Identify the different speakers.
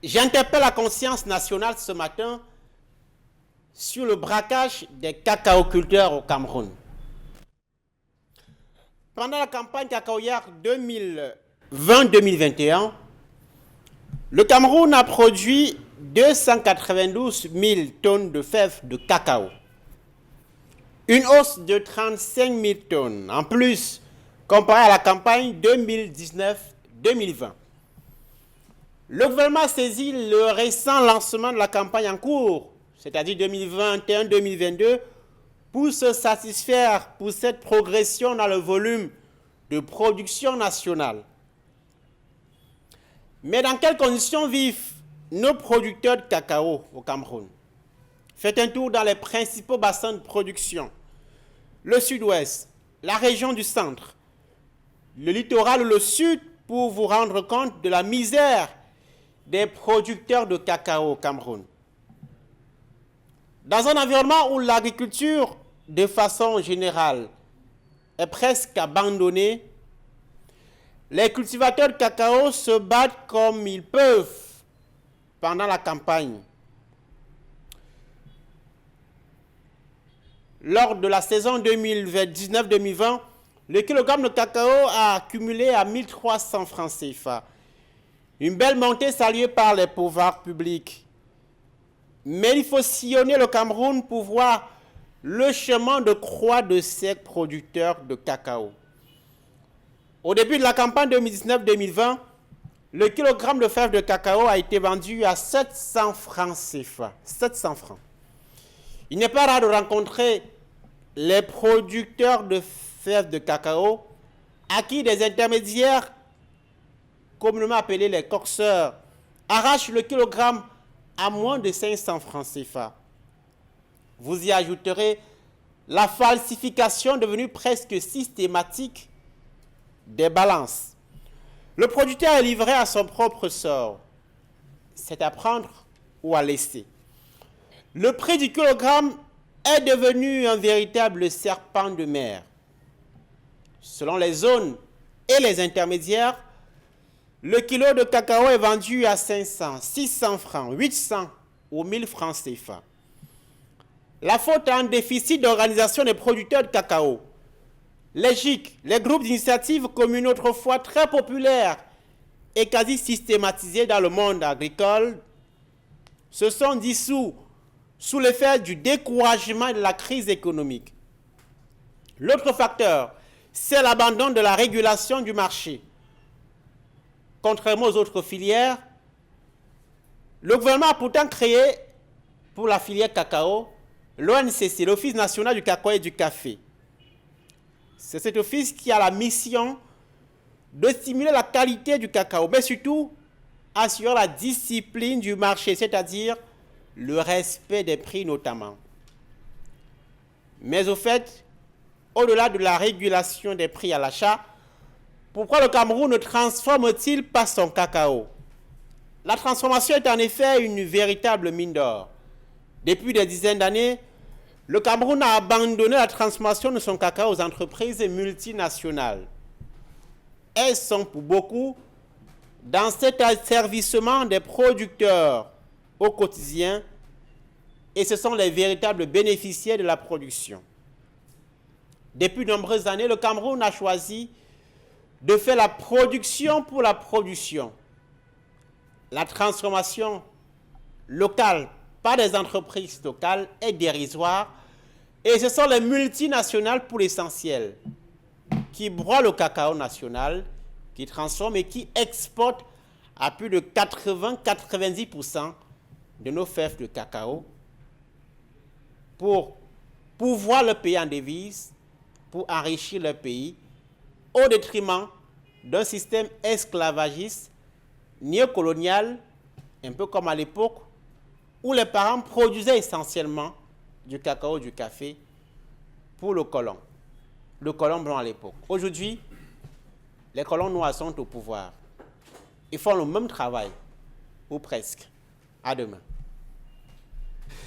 Speaker 1: J'interpelle la conscience nationale ce matin sur le braquage des cacaoculteurs au Cameroun. Pendant la campagne cacaoyère 2020-2021, le Cameroun a produit 292 000 tonnes de fèves de cacao. Une hausse de 35 000 tonnes en plus comparé à la campagne 2019-2020. Le gouvernement a saisi le récent lancement de la campagne en cours, c'est-à-dire 2021-2022, pour se satisfaire pour cette progression dans le volume de production nationale. Mais dans quelles conditions vivent nos producteurs de cacao au Cameroun? Faites un tour dans les principaux bassins de production. Le sud-ouest, la région du centre, le littoral ou le sud pour vous rendre compte de la misère des producteurs de cacao au Cameroun. Dans un environnement où l'agriculture, de façon générale, est presque abandonnée, les cultivateurs de cacao se battent comme ils peuvent pendant la campagne. Lors de la saison 2019-2020, le kilogramme de cacao a accumulé à 1300 francs CFA. Une belle montée saluée par les pouvoirs publics. Mais il faut sillonner le Cameroun pour voir le chemin de croix de ces producteurs de cacao. Au début de la campagne 2019-2020, le kilogramme de fèves de cacao a été vendu à 700 francs CFA. 700 francs. Il n'est pas rare de rencontrer les producteurs de fèves de cacao à qui des intermédiaires, communément appelés les coxeurs, arrachent le kilogramme à moins de 500 francs CFA. Vous y ajouterez la falsification devenue presque systématique des balances. Le producteur est livré à son propre sort. C'est à prendre ou à laisser. Le prix du kilogramme est devenu un véritable serpent de mer. Selon les zones et les intermédiaires, le kilo de cacao est vendu à 500, 600 francs, 800 ou 1000 francs CFA. La faute à un déficit d'organisation des producteurs de cacao. Les GIC, les groupes d'initiative communes autrefois très populaires et quasi systématisés dans le monde agricole, se sont dissous sous l'effet du découragement et de la crise économique. L'autre facteur, c'est l'abandon de la régulation du marché. Contrairement aux autres filières, le gouvernement a pourtant créé pour la filière cacao l'ONCC, l'Office national du cacao et du café. C'est cet office qui a la mission de stimuler la qualité du cacao, mais surtout assurer la discipline du marché, c'est-à-dire le respect des prix notamment. Mais au fait, au-delà de la régulation des prix à l'achat, pourquoi le Cameroun ne transforme-t-il pas son cacao? La transformation est en effet une véritable mine d'or. Depuis des dizaines d'années, le Cameroun a abandonné la transformation de son cacao aux entreprises multinationales. Elles sont pour beaucoup dans cet asservissement des producteurs au quotidien et ce sont les véritables bénéficiaires de la production. Depuis de nombreuses années, le Cameroun a choisi de faire la production pour la production. La transformation locale par des entreprises locales est dérisoire et ce sont les multinationales pour l'essentiel qui broient le cacao national, qui transforment et qui exportent à plus de 80-90% de nos fèves de cacao pour pouvoir le payer en devises, pour enrichir le pays, au détriment d'un système esclavagiste, néocolonial, un peu comme à l'époque, où les parents produisaient essentiellement du cacao, du café pour le colon blanc à l'époque. Aujourd'hui, les colons noirs sont au pouvoir. Ils font le même travail, ou presque. À demain.